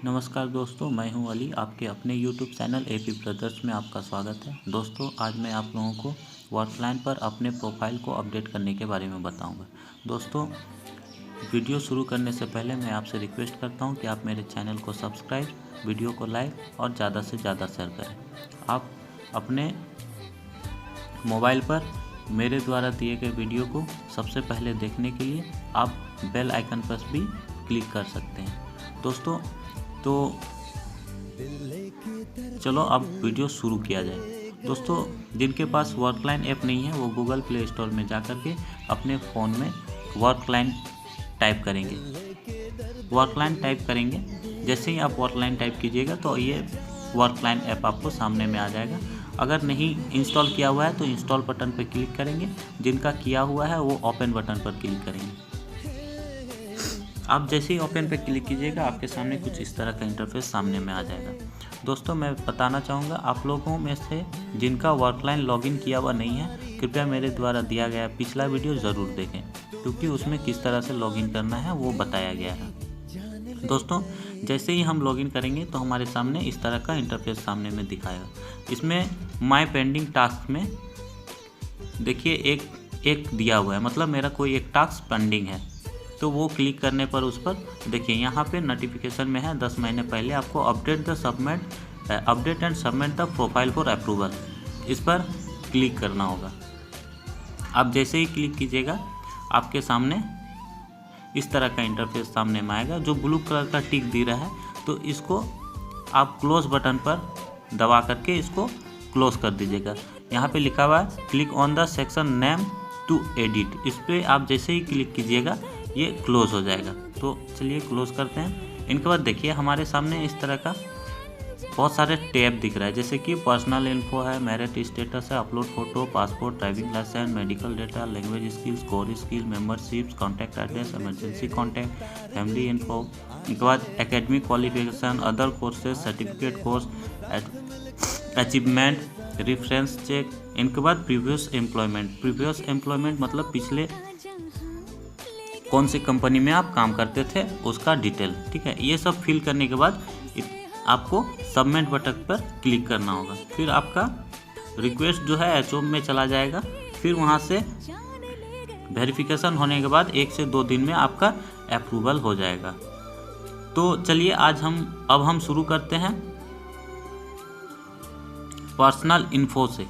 नमस्कार दोस्तों, मैं हूं अली। आपके अपने YouTube चैनल एपी ब्रदर्स में आपका स्वागत है। दोस्तों, आज मैं आप लोगों को वर्कलाइन पर अपने प्रोफाइल को अपडेट करने के बारे में बताऊंगा। दोस्तों, वीडियो शुरू करने से पहले मैं आपसे रिक्वेस्ट करता हूं कि आप मेरे चैनल को सब्सक्राइब, वीडियो को लाइक और ज़्यादा से ज़्यादा शेयर करें। आप अपने मोबाइल पर मेरे द्वारा दिए गए वीडियो को सबसे पहले देखने के लिए आप बेल आइकन पर भी क्लिक कर सकते हैं। दोस्तों, तो चलो अब वीडियो शुरू किया जाए। दोस्तों, जिनके पास वर्कलाइन ऐप नहीं है वो गूगल प्ले स्टोर में जा कर के अपने फ़ोन में वर्कलाइन टाइप करेंगे। वर्कलाइन टाइप करेंगे, जैसे ही आप वर्कलाइन टाइप कीजिएगा तो ये वर्कलाइन ऐप आपको सामने में आ जाएगा। अगर नहीं इंस्टॉल किया हुआ है तो इंस्टॉल बटन पर क्लिक करेंगे, जिनका किया हुआ है वो ओपन बटन पर क्लिक करेंगे। आप जैसे ही ओपन पे क्लिक कीजिएगा आपके सामने कुछ इस तरह का इंटरफेस सामने में आ जाएगा। दोस्तों, मैं बताना चाहूँगा आप लोगों में से जिनका वर्कलाइन लॉगिन किया हुआ नहीं है, कृपया मेरे द्वारा दिया गया पिछला वीडियो ज़रूर देखें, क्योंकि उसमें किस तरह से लॉगिन करना है वो बताया गया है। दोस्तों, जैसे ही हम लॉगिन करेंगे तो हमारे सामने इस तरह का इंटरफेस सामने में दिखाएगा। इसमें माय पेंडिंग टास्क में देखिए एक दिया हुआ है, मतलब मेरा कोई एक टास्क पेंडिंग है, तो वो क्लिक करने पर उस पर देखिए यहाँ पे नोटिफिकेशन में है 10 महीने पहले आपको update and submit the profile for approval. इस पर क्लिक करना होगा। आप जैसे ही क्लिक कीजिएगा आपके सामने इस तरह का इंटरफेस सामने में आएगा, जो ब्लू कलर का टिक दे रहा है, तो इसको आप क्लोज बटन पर दबा करके इसको क्लोज कर दीजिएगा। यहाँ पे लिखा हुआ है click on the section name to edit. इस पर आप जैसे ही क्लिक कीजिएगा ये क्लोज हो जाएगा। तो चलिए क्लोज करते हैं। इनके बाद देखिए हमारे सामने इस तरह का बहुत सारे टैब दिख रहा है, जैसे कि पर्सनल इन्फो है, मैरिट स्टेटस है, upload photo, passport, driving licence, medical data, language skills, core skill, memberships, contact address, emergency contact, family info. इनके बाद academic qualification, other courses, certificate course, achievement, reference check. इनके बाद previous employment मतलब पिछले कौन सी company में आप काम करते थे उसका डिटेल, ठीक है। ये सब फिल करने के बाद आपको सबमिट बटन पर क्लिक करना होगा। फिर आपका रिक्वेस्ट जो है एचओ में चला जाएगा। फिर वहाँ से वेरिफिकेशन होने के बाद 1 से 2 दिन में आपका अप्रूवल हो जाएगा। तो चलिए अब हम शुरू करते हैं पर्सनल इन्फो से।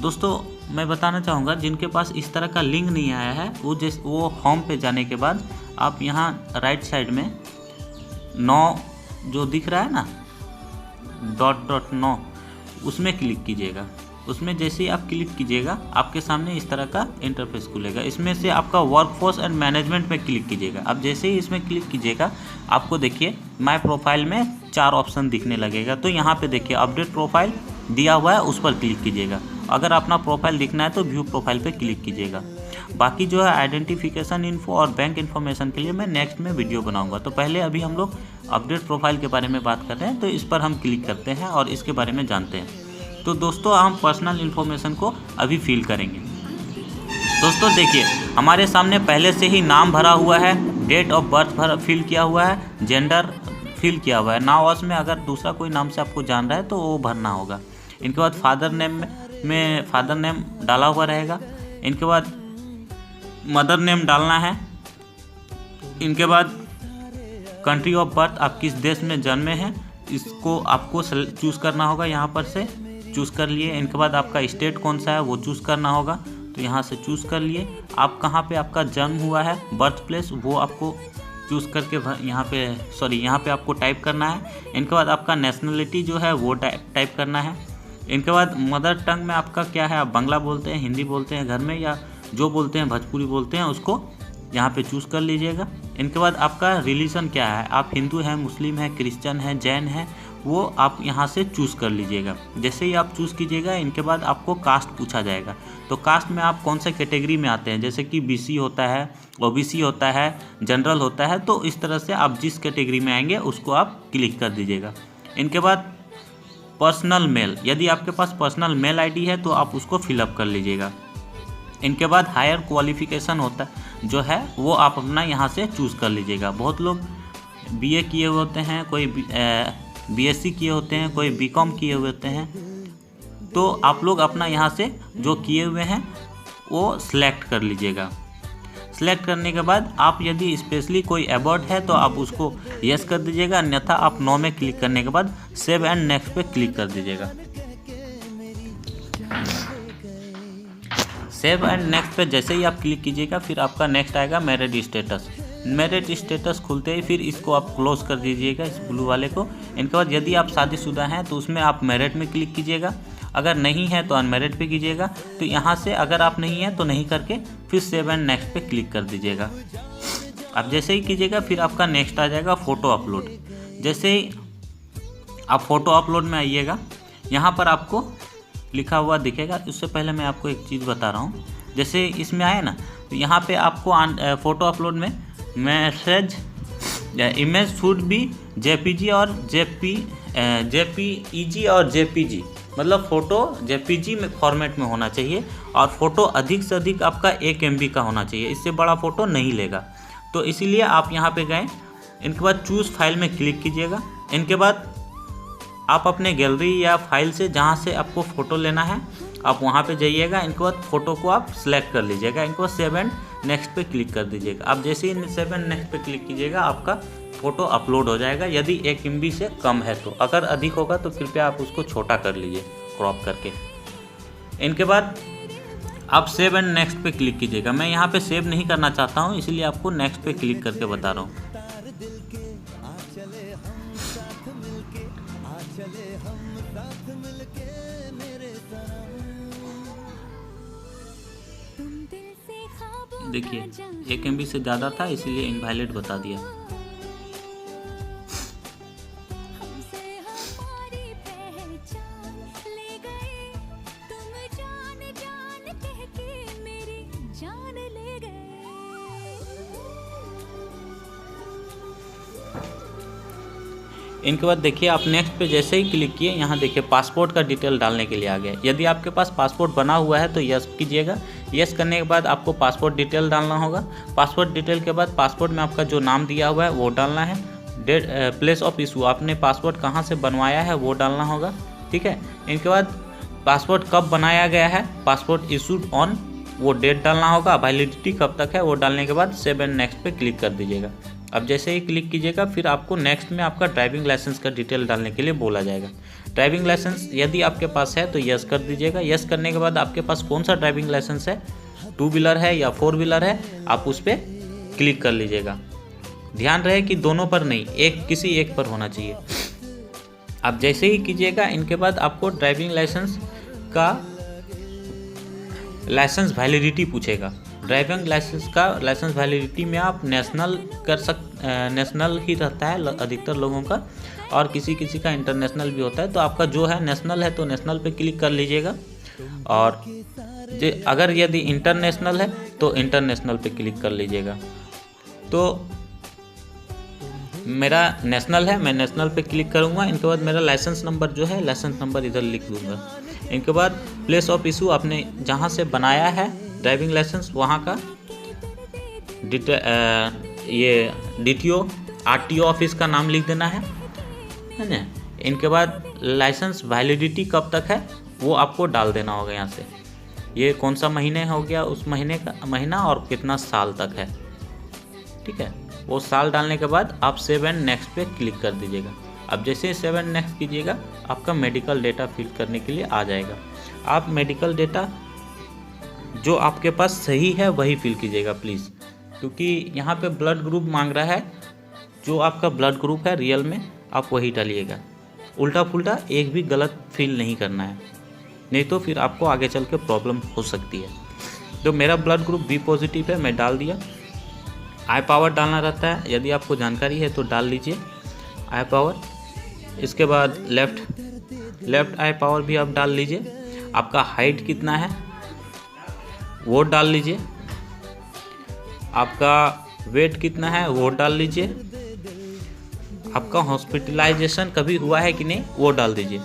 दोस्तों, मैं बताना चाहूँगा जिनके पास इस तरह का लिंक नहीं आया है वो होम पे जाने के बाद आप यहाँ राइट साइड में 9 जो दिख रहा है ना, .9, उसमें क्लिक कीजिएगा। उसमें जैसे ही आप क्लिक कीजिएगा आपके सामने इस तरह का इंटरफेस खुलेगा। इसमें से आपका वर्कफोर्स एंड मैनेजमेंट में क्लिक कीजिएगा। अब जैसे ही इसमें क्लिक कीजिएगा आपको देखिए माय प्रोफाइल में 4 ऑप्शन दिखने लगेगा। तो यहाँ पे देखिए अपडेट प्रोफाइल दिया हुआ है, उस पर क्लिक कीजिएगा। अगर अपना प्रोफाइल दिखना है तो व्यू प्रोफाइल पे क्लिक कीजिएगा। बाकी जो है आइडेंटिफिकेशन इन्फो और बैंक इन्फॉर्मेशन के लिए मैं नेक्स्ट में वीडियो बनाऊंगा। तो पहले अभी हम लोग अपडेट प्रोफाइल के बारे में बात कर रहे हैं, तो इस पर हम क्लिक करते हैं और इसके बारे में जानते हैं। तो दोस्तों, हम पर्सनल इन्फॉर्मेशन को अभी फिल करेंगे। दोस्तों देखिए हमारे सामने पहले से ही नाम भरा हुआ है, डेट ऑफ बर्थ फिल किया हुआ है, जेंडर फिल किया हुआ है। नाउ में अगर दूसरा कोई नाम से आपको जान रहा है तो वो भरना होगा। इनके बाद फादर नेम डाला हुआ रहेगा। इनके बाद मदर नेम डालना है। इनके बाद कंट्री ऑफ बर्थ, आप किस देश में जन्मे हैं इसको आपको चूज़ करना होगा। यहाँ पर से चूज़ कर लिए। इनके बाद आपका स्टेट कौन सा है वो चूज़ करना होगा, तो यहाँ से चूज़ कर लिए। आप कहाँ पे आपका जन्म हुआ है, बर्थ प्लेस, वो आपको चूज़ करके यहाँ पे आपको टाइप करना है। इनके बाद आपका नेशनलिटी जो है वो टाइप करना है। इनके बाद मदर टंग में आपका क्या है, आप बांग्ला बोलते हैं, हिंदी बोलते हैं घर में, या जो बोलते हैं भोजपुरी बोलते हैं, उसको यहाँ पे चूज़ कर लीजिएगा। इनके बाद आपका रिलीजन क्या है, आप हिंदू हैं, मुस्लिम हैं, क्रिश्चियन हैं, जैन हैं, वो आप यहाँ से चूज़ कर लीजिएगा। जैसे ही आप चूज़ कीजिएगा इनके बाद आपको कास्ट पूछा जाएगा। तो कास्ट में आप कौन से कैटेगरी में आते हैं, जैसे कि BC होता है, OBC होता है, जनरल होता है। तो इस तरह से आप जिस कैटेगरी में आएंगे उसको आप क्लिक कर दीजिएगा। इनके बाद पर्सनल मेल, यदि आपके पास पर्सनल मेल ID है तो आप उसको फिलअप कर लीजिएगा। इनके बाद हायर क्वालिफिकेशन होता है जो है वो आप अपना यहाँ से चूज़ कर लीजिएगा। बहुत लोग BA किए हुए होते हैं, कोई BSc किए होते हैं, कोई BCom किए हुए होते हैं। तो आप लोग अपना यहाँ से जो किए हुए हैं वो सिलेक्ट कर लीजिएगा। सिलेक्ट करने के बाद आप यदि स्पेशली कोई अबाउट है तो आप उसको यस कर दीजिएगा, अन्यथा आप नो में क्लिक करने के बाद सेव एंड नेक्स्ट पे क्लिक कर दीजिएगा। सेव एंड नेक्स्ट पे जैसे ही आप क्लिक कीजिएगा फिर आपका नेक्स्ट आएगा मेरिट स्टेटस। मेरिट स्टेटस खुलते ही फिर इसको आप क्लोज कर दीजिएगा, इस ब्लू वाले को। इनके बाद यदि आप शादीशुदा हैं तो उसमें आप मेरिट में क्लिक कीजिएगा, अगर नहीं है तो अनमेरिट पे कीजिएगा। तो यहाँ से अगर आप नहीं हैं तो नहीं करके फिर सेव एंड नेक्स्ट पे क्लिक कर दीजिएगा। अब जैसे ही कीजिएगा फिर आपका नेक्स्ट आ जाएगा फ़ोटो अपलोड। जैसे ही आप फ़ोटो अपलोड में आइएगा, यहाँ पर आपको लिखा हुआ दिखेगा। उससे पहले मैं आपको एक चीज़ बता रहा हूँ, जैसे इसमें आए ना तो यहाँ पे आपको फ़ोटो अपलोड में message image should be JPG और JPEG और JPG, मतलब फ़ोटो JPG में फॉर्मेट में होना चाहिए और फ़ोटो अधिक से अधिक आपका 1 MB का होना चाहिए, इससे बड़ा फ़ोटो नहीं लेगा। तो इसीलिए आप यहाँ पे गए, इनके बाद चूज़ फाइल में क्लिक कीजिएगा। इनके बाद आप अपने गैलरी या फाइल से जहाँ से आपको फ़ोटो लेना है आप वहाँ पे जाइएगा। इनके बाद फ़ोटो को आप सिलेक्ट कर लीजिएगा। इनको सेव एंड नेक्स्ट पे क्लिक कर दीजिएगा। आप जैसे ही सेव एंड नेक्स्ट पे क्लिक कीजिएगा आपका फ़ोटो अपलोड हो जाएगा, यदि 1 MB से कम है तो। अगर अधिक होगा तो कृपया आप उसको छोटा कर लीजिए क्रॉप करके। इनके बाद आप सेव एंड नेक्स्ट पे क्लिक कीजिएगा। मैं यहाँ पे सेव नहीं करना चाहता हूँ, इसलिए आपको नेक्स्ट पे क्लिक करके बता रहा हूँ। देखिए 1 MB से ज़्यादा था इसलिए इनवैलिड बता दिया। इनके बाद देखिए आप नेक्स्ट पे जैसे ही क्लिक किए, यहाँ देखिए पासपोर्ट का डिटेल डालने के लिए आ गया। यदि आपके पास पासपोर्ट बना हुआ है तो यस कीजिएगा। यस करने के बाद आपको पासपोर्ट डिटेल डालना होगा। पासपोर्ट डिटेल के बाद पासपोर्ट में आपका जो नाम दिया हुआ है वो डालना है। डेट प्लेस ऑफ इशू, आपने पासपोर्ट कहाँ से बनवाया है वो डालना होगा, ठीक है। इनके बाद पासपोर्ट कब बनाया गया है, पासपोर्ट इशूड ऑन, वो डेट डालना होगा। वैलिडिटी कब तक है वो डालने के बाद सेव एंड नेक्स्ट पे क्लिक कर दीजिएगा। अब जैसे ही क्लिक कीजिएगा फिर आपको नेक्स्ट में आपका ड्राइविंग लाइसेंस का डिटेल डालने के लिए बोला जाएगा। ड्राइविंग लाइसेंस यदि आपके पास है तो यस कर दीजिएगा। यस करने के बाद आपके पास कौन सा ड्राइविंग लाइसेंस है, 2 व्हीलर है या 4 व्हीलर है, आप उस पर क्लिक कर लीजिएगा। ध्यान रहे कि दोनों पर नहीं, किसी एक पर होना चाहिए। आप जैसे ही कीजिएगा इनके बाद आपको ड्राइविंग लाइसेंस का लाइसेंस वैलिडिटी पूछेगा। ड्राइविंग लाइसेंस का लाइसेंस वैलिडिटी में आप नेशनल नेशनल ही रहता है अधिकतर लोगों का, और किसी किसी का इंटरनेशनल भी होता है। तो आपका जो है नेशनल है तो नेशनल पे क्लिक कर लीजिएगा, और अगर यदि इंटरनेशनल है तो इंटरनेशनल पे क्लिक कर लीजिएगा। तो मेरा नेशनल है, मैं नेशनल पे क्लिक करूँगा। इनके बाद मेरा लाइसेंस नंबर जो है, लाइसेंस नंबर इधर लिख दूँगा। इनके बाद प्लेस ऑफ इशू, आपने जहाँ से बनाया है ड्राइविंग लाइसेंस वहाँ का ये DTO RTO ऑफिस का नाम लिख देना है ना। इनके बाद लाइसेंस वैलिडिटी कब तक है वो आपको डाल देना होगा। यहाँ से ये कौन सा महीने हो गया, उस महीने का महीना और कितना साल तक है, ठीक है। वो साल डालने के बाद आप सेव एंड नेक्स्ट पे क्लिक कर दीजिएगा। अब जैसे सेव एंड नेक्स्ट कीजिएगा आपका मेडिकल डेटा फिल करने के लिए आ जाएगा। आप मेडिकल डेटा जो आपके पास सही है वही फिल कीजिएगा प्लीज़, क्योंकि यहाँ पे ब्लड ग्रुप मांग रहा है। जो आपका ब्लड ग्रुप है रियल में आप वही डालिएगा। उल्टा पुल्टा एक भी गलत फिल नहीं करना है, नहीं तो फिर आपको आगे चल के प्रॉब्लम हो सकती है। तो मेरा ब्लड ग्रुप B पॉजिटिव है, मैं डाल दिया। आई पावर डालना रहता है, यदि आपको जानकारी है तो डाल लीजिए आई पावर। इसके बाद लेफ़्ट आई पावर भी आप डाल लीजिए। आपका हाइट कितना है वो डाल लीजिए। आपका वेट कितना है वो डाल लीजिए। आपका हॉस्पिटलाइजेशन कभी हुआ है कि नहीं वो डाल दीजिए।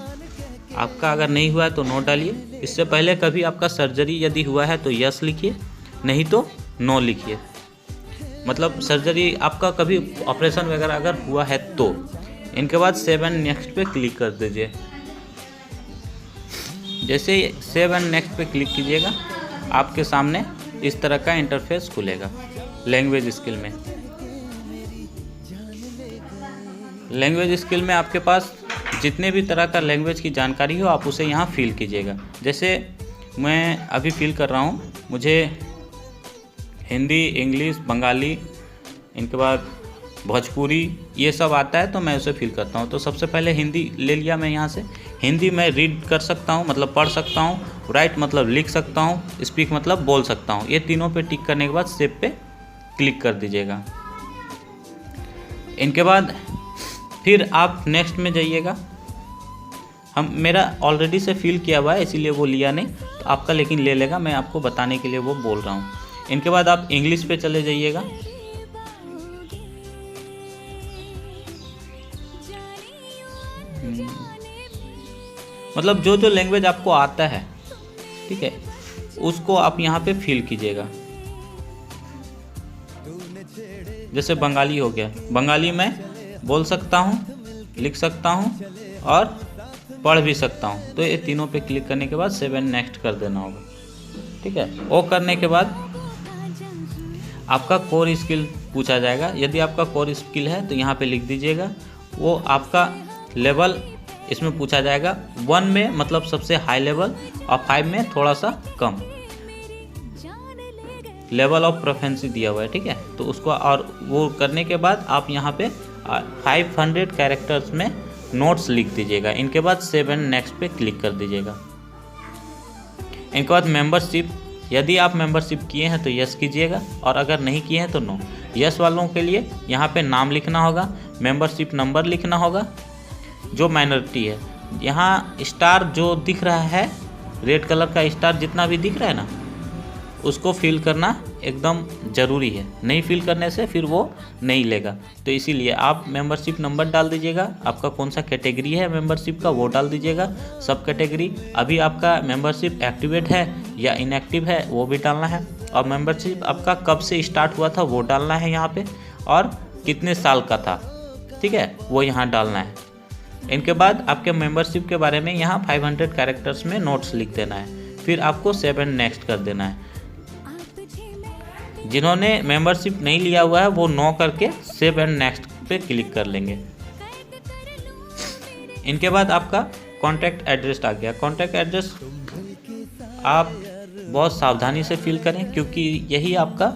आपका अगर नहीं हुआ है तो नो डालिए। इससे पहले कभी आपका सर्जरी यदि हुआ है तो यस लिखिए, नहीं तो नो लिखिए। मतलब सर्जरी आपका कभी ऑपरेशन वगैरह अगर हुआ है तो। इनके बाद सेव एंड नेक्स्ट पे क्लिक कर दीजिए। जैसे ही सेव एंड नेक्स्ट पे क्लिक कीजिएगा आपके सामने इस तरह का इंटरफेस खुलेगा लैंग्वेज स्किल में। लैंग्वेज स्किल में आपके पास जितने भी तरह का लैंग्वेज की जानकारी हो आप उसे यहाँ फिल कीजिएगा। जैसे मैं अभी फिल कर रहा हूँ, मुझे हिंदी, इंग्लिश, बंगाली, इनके बाद भोजपुरी ये सब आता है तो मैं उसे फिल करता हूँ। तो सबसे पहले हिंदी ले लिया मैं यहाँ से। हिंदी मैं रीड कर सकता हूँ मतलब पढ़ सकता हूँ, राइट मतलब लिख सकता हूँ, स्पीक मतलब बोल सकता हूँ। ये तीनों पे टिक करने के बाद सेव पे क्लिक कर दीजिएगा। इनके बाद फिर आप नेक्स्ट में जाइएगा। मेरा ऑलरेडी से फिल किया हुआ है इसीलिए वो लिया नहीं, तो आपका लेकिन ले लेगा, मैं आपको बताने के लिए वो बोल रहा हूँ। इनके बाद आप इंग्लिश पे चले जाइएगा। मतलब जो जो लैंग्वेज आपको आता है, ठीक है, उसको आप यहाँ पे फिल कीजिएगा। जैसे बंगाली हो गया, बंगाली में बोल सकता हूँ, लिख सकता हूँ और पढ़ भी सकता हूँ। तो ये तीनों पे क्लिक करने के बाद सेव एंड नेक्स्ट कर देना होगा, ठीक है। वो करने के बाद आपका कोर स्किल पूछा जाएगा। यदि आपका कोर स्किल है तो यहाँ पे लिख दीजिएगा। वो आपका लेवल इसमें पूछा जाएगा 1 में मतलब सबसे हाई लेवल और 5 में थोड़ा सा कम लेवल ऑफ प्रोफेंसी दिया हुआ है, ठीक है। तो उसको और वो करने के बाद आप यहाँ पे 500 कैरेक्टर्स में नोट्स लिख दीजिएगा। इनके बाद सेव एंड नेक्स्ट पे क्लिक कर दीजिएगा। इनके बाद मेंबरशिप, यदि आप मेंबरशिप किए हैं तो यस कीजिएगा और अगर नहीं किए हैं तो नो। यस वालों के लिए यहाँ पे नाम लिखना होगा, मेंबरशिप नंबर लिखना होगा, जो माइनॉरिटी है। यहाँ स्टार जो दिख रहा है, रेड कलर का स्टार जितना भी दिख रहा है ना, उसको फिल करना एकदम ज़रूरी है। नहीं फिल करने से फिर वो नहीं लेगा। तो इसीलिए आप मेंबरशिप नंबर डाल दीजिएगा, आपका कौन सा कैटेगरी है मेंबरशिप का वो डाल दीजिएगा, सब कैटेगरी, अभी आपका मेंबरशिप एक्टिवेट है या इनएक्टिव है वो भी डालना है, और मेंबरशिप आपका कब से स्टार्ट हुआ था वो डालना है यहाँ पे, और कितने साल का था, ठीक है, वो यहाँ डालना है। इनके बाद आपके मेंबरशिप के बारे में यहाँ 500 कैरेक्टर्स में नोट्स लिख देना है। फिर आपको सेव एंड नेक्स्ट कर देना है। जिन्होंने मेंबरशिप नहीं लिया हुआ है वो नो करके सेव एंड नेक्स्ट पे क्लिक कर लेंगे। इनके बाद आपका कॉन्टैक्ट एड्रेस आ गया। कॉन्टैक्ट एड्रेस आप बहुत सावधानी से फिल करें क्योंकि यही आपका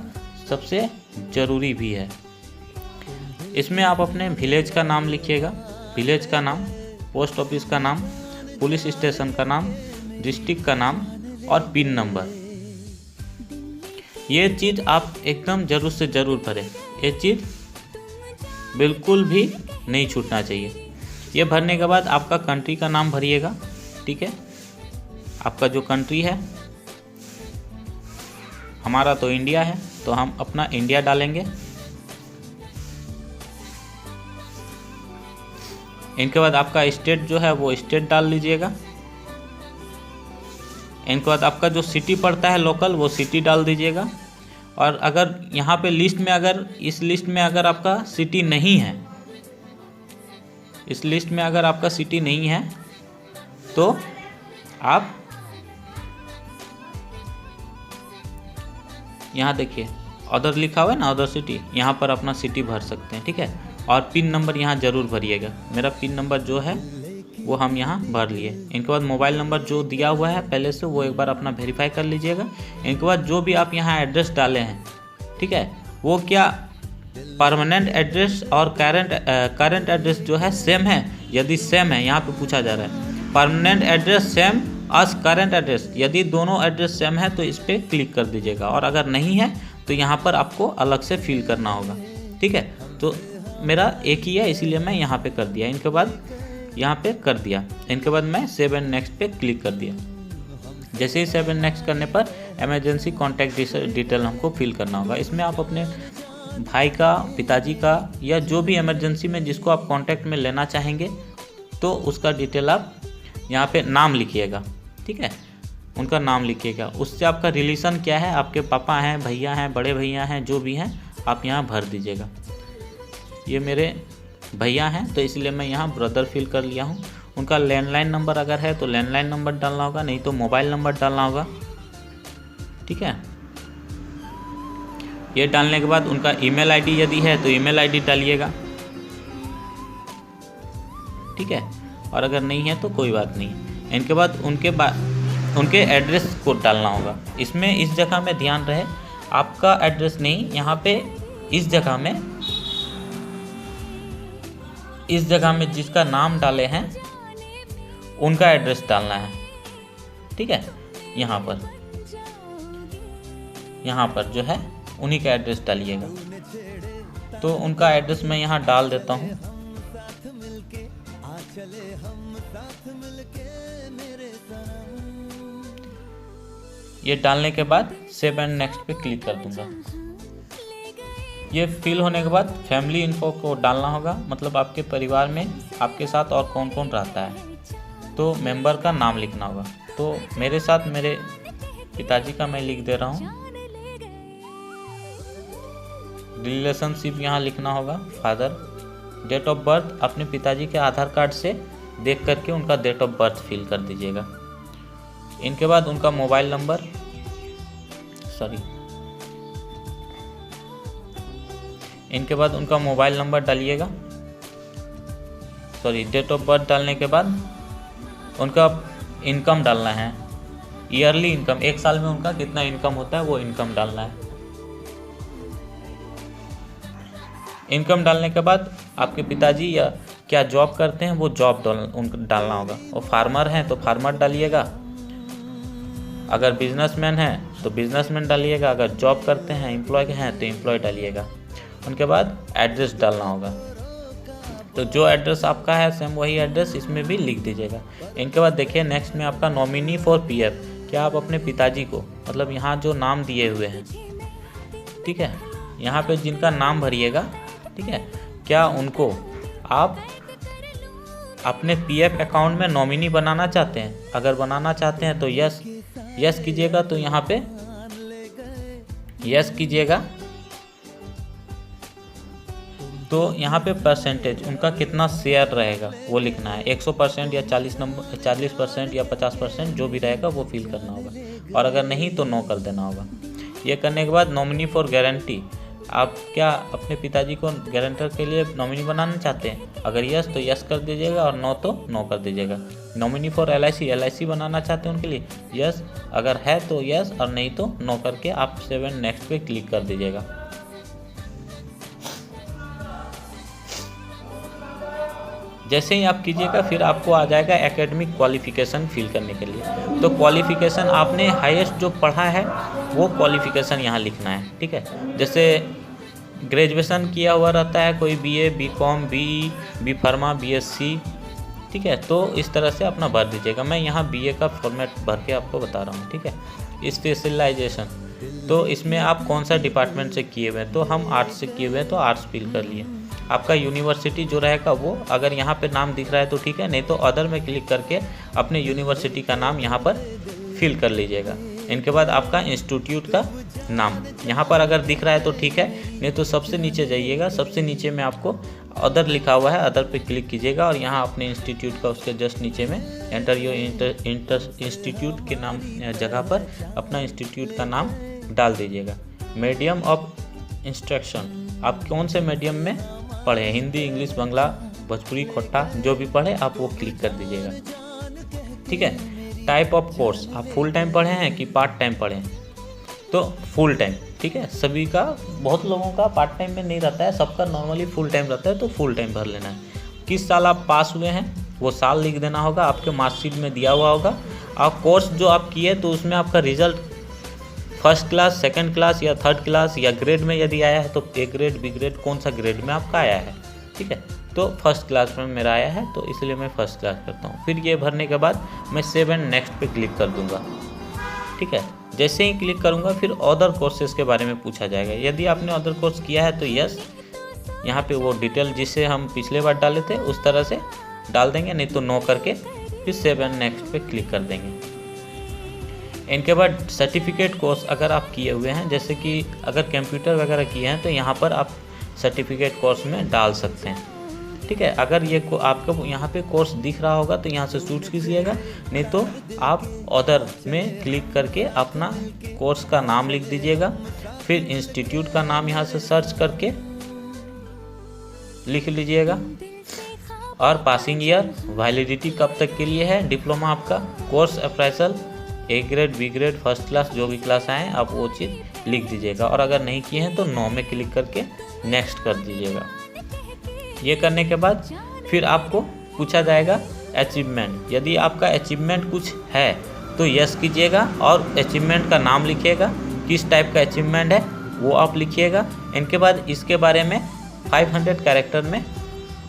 सबसे ज़रूरी भी है। इसमें आप अपने विलेज का नाम लिखिएगा, विलेज का नाम, पोस्ट ऑफिस का नाम, पुलिस स्टेशन का नाम, डिस्ट्रिक्ट का नाम और पिन नंबर। ये चीज़ आप एकदम ज़रूर से ज़रूर भरें। ये चीज़ बिल्कुल भी नहीं छूटना चाहिए। ये भरने के बाद आपका कंट्री का नाम भरिएगा, ठीक है। आपका जो कंट्री है, हमारा तो इंडिया है तो हम अपना इंडिया डालेंगे। इनके बाद आपका स्टेट जो है वो स्टेट डाल लीजिएगा। इनके बाद आपका जो सिटी पड़ता है लोकल वो सिटी डाल दीजिएगा। और अगर यहाँ पे लिस्ट में, अगर इस लिस्ट में अगर आपका सिटी नहीं है, इस लिस्ट में अगर आपका सिटी नहीं है तो आप यहाँ देखिए अदर लिखा हुआ है ना, अदर सिटी, यहाँ पर अपना सिटी भर सकते हैं, ठीक है। और पिन नंबर यहाँ ज़रूर भरिएगा। मेरा पिन नंबर जो है वो हम यहाँ भर लिए। इनके बाद मोबाइल नंबर जो दिया हुआ है पहले से वो एक बार अपना वेरीफाई कर लीजिएगा। इनके बाद जो भी आप यहाँ एड्रेस डाले हैं, ठीक है, वो क्या परमानेंट एड्रेस और करंट एड्रेस जो है सेम है। यदि सेम है, यहाँ पे पूछा जा रहा है permanent address same as current address, यदि दोनों एड्रेस सेम है तो इस पर क्लिक कर दीजिएगा, और अगर नहीं है तो यहाँ पर आपको अलग से फिल करना होगा, ठीक है। तो मेरा एक ही है इसीलिए मैं यहाँ पे कर दिया। इनके बाद यहाँ पे कर दिया। इनके बाद मैं सेव एंड नेक्स्ट पे क्लिक कर दिया। जैसे ही सेव एंड नेक्स्ट करने पर इमरजेंसी कॉन्टैक्ट डिटेल हमको फिल करना होगा। इसमें आप अपने भाई का, पिताजी का या जो भी इमरजेंसी में जिसको आप कांटेक्ट में लेना चाहेंगे तो उसका डिटेल आप यहाँ पे नाम लिखिएगा, ठीक है, उनका नाम लिखिएगा। उससे आपका रिलेशन क्या है, आपके पापा हैं, भैया हैं, बड़े भैया हैं, जो भी हैं आप यहाँ भर दीजिएगा। ये मेरे भैया हैं तो इसलिए मैं यहाँ ब्रदर फिल कर लिया हूँ। उनका लैंडलाइन नंबर अगर है तो लैंडलाइन नंबर डालना होगा, नहीं तो मोबाइल नंबर डालना होगा। ठीक है, ये डालने के बाद उनका ईमेल आईडी यदि है तो ईमेल आईडी डालिएगा। ठीक है, और अगर नहीं है तो कोई बात नहीं है। इनके बाद उनके एड्रेस को डालना होगा। इसमें इस जगह में ध्यान रहे, आपका एड्रेस नहीं, यहाँ पे इस जगह में जिसका नाम डाले हैं उनका एड्रेस डालना है। ठीक है, यहाँ पर जो है उन्हीं का एड्रेस डालिएगा। तो उनका एड्रेस मैं यहाँ डाल देता हूँ। ये डालने के बाद सेव एंड नेक्स्ट पे क्लिक कर दूंगा। ये फिल होने के बाद फैमिली इन्फो को डालना होगा, मतलब आपके परिवार में आपके साथ और कौन कौन रहता है, तो मेंबर का नाम लिखना होगा। तो मेरे साथ मेरे पिताजी का मैं लिख दे रहा हूँ। रिलेशनशिप यहाँ लिखना होगा, फादर। डेट ऑफ बर्थ अपने पिताजी के आधार कार्ड से देख करके उनका डेट ऑफ बर्थ फिल कर दीजिएगा। इनके बाद उनका मोबाइल नंबर, इनके बाद उनका मोबाइल नंबर डालिएगा। डेट ऑफ बर्थ डालने के बाद उनका इनकम डालना है, ईयरली इनकम, एक साल में उनका कितना इनकम होता है वो इनकम डालना है। इनकम डालने के बाद आपके पिताजी या क्या जॉब करते हैं वो जॉब डालना होगा। और फार्मर हैं तो फार्मर डालिएगा, अगर बिजनेसमैन हैं तो बिजनेसमैन डालिएगा, अगर जॉब करते हैं एम्प्लॉय हैं तो एम्प्लॉय डालिएगा। उनके बाद एड्रेस डालना होगा, तो जो एड्रेस आपका है सेम वही एड्रेस इसमें भी लिख दीजिएगा। इनके बाद देखिए नेक्स्ट में आपका नॉमिनी फॉर पीएफ, क्या आप अपने पिताजी को, मतलब यहाँ जो नाम दिए हुए हैं, ठीक है, यहाँ पे जिनका नाम भरिएगा, ठीक है, क्या उनको आप अपने पीएफ अकाउंट में नॉमिनी बनाना चाहते हैं? अगर बनाना चाहते हैं तो यस कीजिएगा। तो यहाँ पे यस कीजिएगा। तो यहाँ पे परसेंटेज उनका कितना शेयर रहेगा वो लिखना है, 100% या 40% या 50%, जो भी रहेगा वो फिल करना होगा। और अगर नहीं तो नो कर देना होगा। ये करने के बाद नॉमिनी फॉर गारंटी, आप क्या अपने पिताजी को गारंटर के लिए नॉमिनी बनाना चाहते हैं? अगर यस तो यस कर दीजिएगा और नो तो नो कर दीजिएगा। नॉमिनी फॉर एलआईसी बनाना चाहते हैं उनके लिए यस, अगर है तो यस और नहीं तो नो करके आप सेव एंड नेक्स्ट पे क्लिक कर दीजिएगा। जैसे ही आप कीजिएगा फिर आपको आ जाएगा एकेडमिक क्वालिफिकेशन फिल करने के लिए। तो क्वालिफिकेशन आपने हाईएस्ट जो पढ़ा है वो क्वालिफिकेशन यहाँ लिखना है। ठीक है, जैसे ग्रेजुएशन किया हुआ रहता है कोई BA, BCom, B pharma, BSc, ठीक है, तो इस तरह से अपना भर दीजिएगा। मैं यहाँ बीए का फॉर्मेट भर के आपको बता रहा हूँ। ठीक है, स्पेशलाइजेशन, तो इसमें आप कौन सा डिपार्टमेंट से किए हुए हैं, तो हम आर्ट्स से किए हुए हैं तो आर्ट्स फिल कर लिए। आपका यूनिवर्सिटी जो रहेगा वो अगर यहाँ पे नाम दिख रहा है तो ठीक है, नहीं तो अदर में क्लिक करके अपने यूनिवर्सिटी का नाम यहाँ पर फिल कर लीजिएगा। इनके बाद आपका इंस्टीट्यूट का नाम यहाँ पर अगर दिख रहा है तो ठीक है, नहीं तो सबसे नीचे जाइएगा, सबसे नीचे में आपको अदर लिखा हुआ है, अदर पे क्लिक कीजिएगा और यहाँ अपने इंस्टीट्यूट का उसके जस्ट नीचे में एंटर योर इंस्टीट्यूट के नाम जगह पर अपना इंस्टीट्यूट का नाम डाल दीजिएगा। मीडियम ऑफ इंस्ट्रक्शन, आप कौन से मीडियम में पढ़े, हिंदी, इंग्लिश, बांग्ला, भोजपुरी, खोटा, जो भी पढ़े आप वो क्लिक कर दीजिएगा। ठीक है, टाइप ऑफ कोर्स, आप फुल टाइम पढ़े हैं कि पार्ट टाइम पढ़े हैं, तो फुल टाइम। ठीक है, सभी का, बहुत लोगों का पार्ट टाइम में नहीं रहता है, सबका नॉर्मली फुल टाइम रहता है, तो फुल टाइम भर लेना है। किस साल आप पास हुए हैं वो साल लिख देना होगा, आपके मार्कशीट में दिया हुआ होगा। और कोर्स जो आप किए तो उसमें आपका result first class, second class या थर्ड क्लास या ग्रेड में यदि आया है तो ए ग्रेड, बी ग्रेड, कौन सा ग्रेड में आपका आया है। ठीक है, तो फर्स्ट क्लास में मेरा आया है तो इसलिए मैं फर्स्ट क्लास करता हूँ। फिर ये भरने के बाद मैं सेव एंड नेक्स्ट पे क्लिक कर दूंगा। ठीक है, जैसे ही क्लिक करूँगा फिर अदर कोर्सेज के बारे में पूछा जाएगा। यदि आपने अदर कोर्स किया है तो यस, यहाँ पे वो डिटेल जिसे हम पिछले बार डाले थे उस तरह से डाल देंगे, नहीं तो नो करके फिर सेव एंड नेक्स्ट पे क्लिक कर देंगे। इनके बाद सर्टिफिकेट कोर्स अगर आप किए हुए हैं, जैसे कि अगर कंप्यूटर वगैरह किए हैं तो यहाँ पर आप सर्टिफिकेट कोर्स में डाल सकते हैं। ठीक है, अगर ये आपको यहाँ पे कोर्स दिख रहा होगा तो यहाँ से चूज कीजिएगा, नहीं तो आप अदर में क्लिक करके अपना कोर्स का नाम लिख दीजिएगा। फिर इंस्टीट्यूट का नाम यहाँ से सर्च करके लिख लीजिएगा और पासिंग ईयर, वैलिडिटी कब तक के लिए है डिप्लोमा आपका, course appraisal, A grade, B grade, first class, जो भी क्लास आए आप वो चीज़ लिख दीजिएगा। और अगर नहीं किए हैं तो नो में क्लिक करके नेक्स्ट कर दीजिएगा। ये करने के बाद फिर आपको पूछा जाएगा अचीवमेंट। यदि आपका अचीवमेंट कुछ है तो यस कीजिएगा और अचीवमेंट का नाम लिखिएगा, किस टाइप का अचीवमेंट है वो आप लिखिएगा। इनके बाद इसके बारे में 500 कैरेक्टर में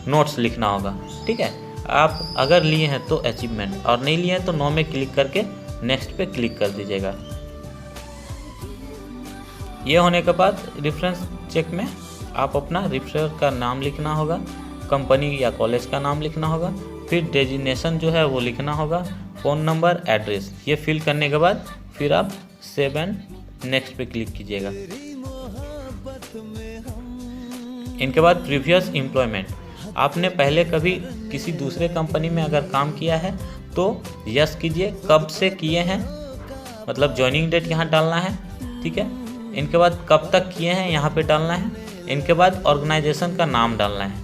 नोट्स लिखना होगा। ठीक है, आप अगर लिए हैं तो अचीवमेंट और नहीं लिए हैं तो नो में क्लिक करके नेक्स्ट पे क्लिक कर दीजिएगा। ये होने के बाद रेफरेंस चेक में आप अपना रेफरर का नाम लिखना होगा, कंपनी या कॉलेज का नाम लिखना होगा, फिर डेजिग्नेशन जो है वो लिखना होगा, फ़ोन नंबर, एड्रेस। ये फिल करने के बाद फिर आप सेव एंड नेक्स्ट पे क्लिक कीजिएगा। इनके बाद प्रीवियस एम्प्लॉयमेंट, आपने पहले कभी किसी दूसरे कंपनी में अगर काम किया है तो यस कीजिए, कब से किए हैं मतलब ज्वाइनिंग डेट यहाँ डालना है। ठीक है, इनके बाद कब तक किए हैं यहाँ पे डालना है। इनके बाद ऑर्गेनाइजेशन का नाम डालना है,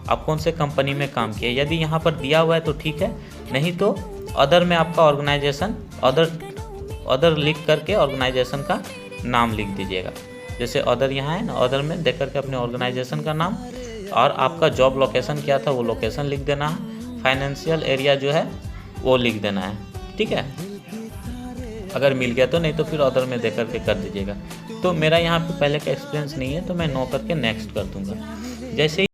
आप कौन से कंपनी में काम किए। यदि यहाँ पर दिया हुआ है तो ठीक है, नहीं तो अदर में आपका ऑर्गेनाइजेशन अदर लिख करके ऑर्गेनाइजेशन का नाम लिख दीजिएगा। जैसे अदर यहाँ है ना, अदर में देख करके अपने ऑर्गेनाइजेशन का नाम और आपका जॉब लोकेशन क्या था वो लोकेशन लिख देना है, फाइनेंशियल एरिया जो है वो लिख देना है। ठीक है, अगर मिल गया तो, नहीं तो फिर अदर में दे करके कर दीजिएगा। तो मेरा यहाँ पे पहले का एक्सपीरियंस नहीं है तो मैं नो करके नेक्स्ट कर दूंगा। जैसे